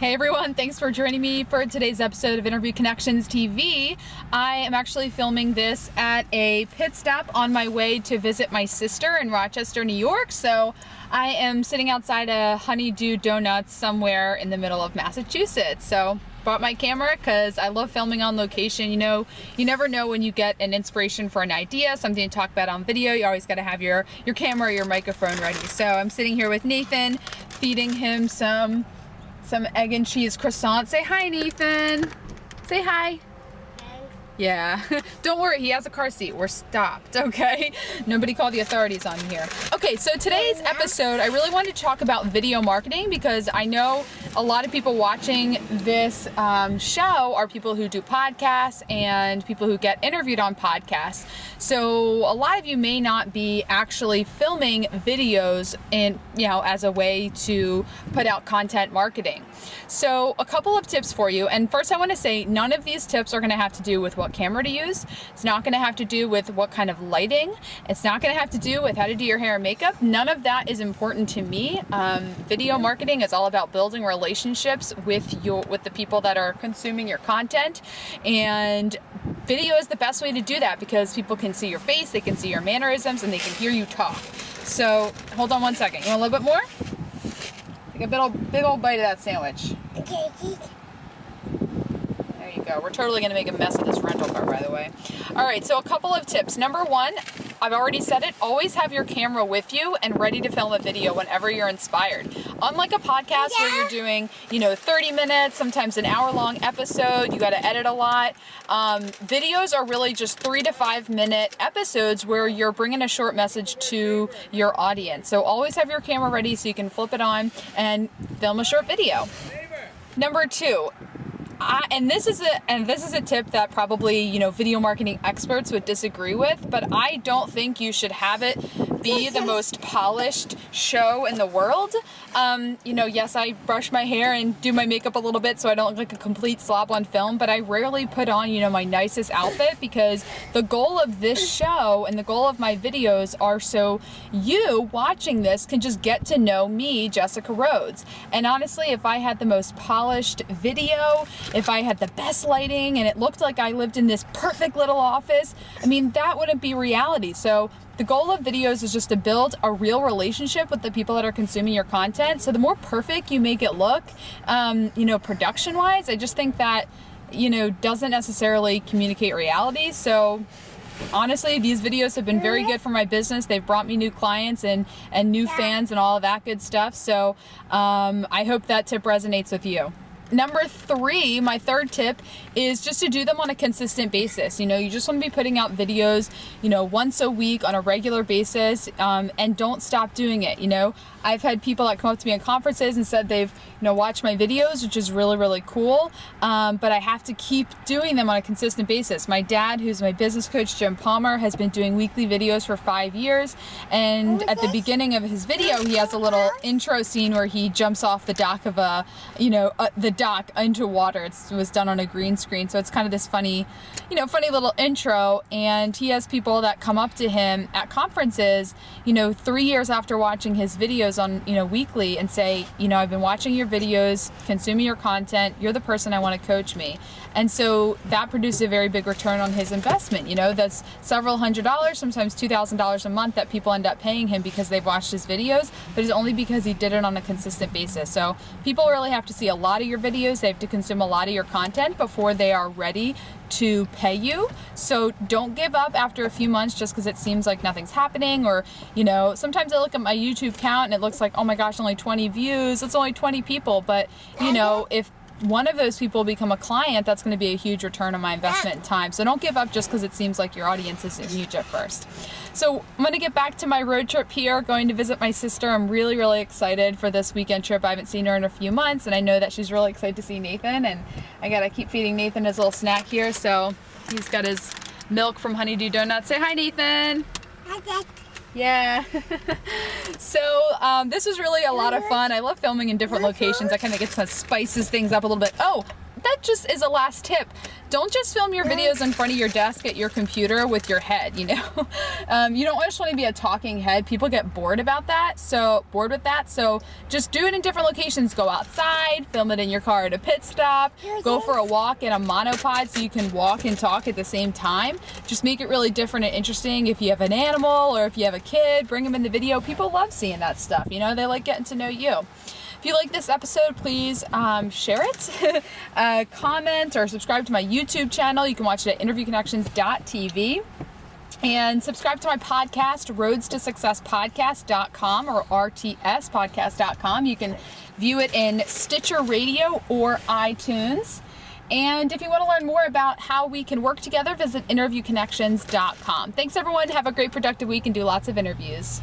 Hey everyone, thanks for joining me for today's episode of Interview Connections TV. I am actually filming this at a pit stop on my way to visit my sister in Rochester, New York. So I am sitting outside a Honeydew Donuts somewhere in the middle of Massachusetts. So brought my camera because I love filming on location. You know, you never know when you get an inspiration for an idea, something to talk about on video. You always got to have your camera or your microphone ready. So I'm sitting here with Nathan, feeding him some egg and cheese croissant. Say hi, Nathan. Say hi. Hi. Yeah. Don't worry, he has a car seat. We're stopped, okay? Nobody called the authorities on here. Okay, so today's episode, I really wanted to talk about video marketing because I know a lot of people watching this show are people who do podcasts and people who get interviewed on podcasts. So a lot of you may not be actually filming videos as a way to put out content marketing. So a couple of tips for you. And first I want to say none of these tips are going to have to do with what camera to use. It's not going to have to do with what kind of lighting. It's not going to have to do with how to do your hair and makeup. None of that is important to me. Video marketing is all about building relationships with the people that are consuming your content, and video is the best way to do that because people can see your face, they can see your mannerisms, and they can hear you talk. So hold on one second. You want a little bit more? Take a big old bite of that sandwich. Okay. There you go. We're totally going to make a mess of this rental car, by the way. All right, so a couple of tips. Number one, I've already said it, always have your camera with you and ready to film a video whenever you're inspired. Unlike a podcast where you're doing, 30 minutes, sometimes an hour-long episode, you got to edit a lot. Videos are really just 3 to 5 minute episodes where you're bringing a short message to your audience. So always have your camera ready so you can flip it on and film a short video. Number two, and this is a tip that probably video marketing experts would disagree with, but I don't think you should have it be the most polished show in the world. Yes, I brush my hair and do my makeup a little bit so I don't look like a complete slob on film, but I rarely put on my nicest outfit because the goal of this show and the goal of my videos are so you watching this can just get to know me, Jessica Rhodes. And honestly, if I had the most polished video, if I had the best lighting and it looked like I lived in this perfect little office, that wouldn't be reality. So the goal of videos is just to build a real relationship with the people that are consuming your content. So the more perfect you make it look, production wise, I just think that, doesn't necessarily communicate reality. So honestly, these videos have been very good for my business. They've brought me new clients and new fans and all of that good stuff. So I hope that tip resonates with you. Number three, my third tip is just to do them on a consistent basis. You just want to be putting out videos, once a week on a regular basis, and don't stop doing it. I've had people that come up to me at conferences and said they've, watched my videos, which is really, really cool. But I have to keep doing them on a consistent basis. My dad, who's my business coach, Jim Palmer, has been doing weekly videos for 5 years. And at the beginning of his video, he has a little intro scene where he jumps off the dock of the dock into water. It was done on a green screen. So it's kind of this funny little intro. And he has people that come up to him at conferences, 3 years after watching his videos on, weekly and say, I've been watching your videos, consuming your content. You're the person I want to coach me. And so that produced a very big return on his investment. That's several $100s, sometimes $2,000 a month that people end up paying him because they've watched his videos, but it's only because he did it on a consistent basis. So people really have to see a lot of your videos. They have to consume a lot of your content before they are ready to pay you. So don't give up after a few months just because it seems like nothing's happening, or sometimes I look at my YouTube count and it looks like, oh my gosh, only 20 views, it's only 20 people, but if one of those people become a client, that's going to be a huge return on my investment and time. So don't give up just because it seems like your audience isn't huge at first. So I'm going to get back to my road trip here, going to visit my sister. I'm really, really excited for this weekend trip. I haven't seen her in a few months, and I know that she's really excited to see Nathan, and I got to keep feeding Nathan his little snack here. So he's got his milk from Honeydew Donuts. Say hi, Nathan. Hi. Yeah. So this was really a lot of fun. I love filming in different locations. That kind of spices things up a little bit. Oh, that just is a last tip. Don't just film your videos in front of your desk at your computer with your head, you know. You don't just want to be a talking head. People get bored with that. So just do it in different locations. Go outside, film it in your car at a pit stop, go for a walk in a monopod so you can walk and talk at the same time. Just make it really different and interesting. If you have an animal or if you have a kid, bring them in the video. People love seeing that stuff, you know, they like getting to know you. If you like this episode, please share it, comment, or subscribe to my YouTube channel. You can watch it at interviewconnections.tv. And subscribe to my podcast, Rhodes to Success Podcast.com or rtspodcast.com. You can view it in Stitcher Radio or iTunes. And if you want to learn more about how we can work together, visit interviewconnections.com. Thanks, everyone. Have a great, productive week and do lots of interviews.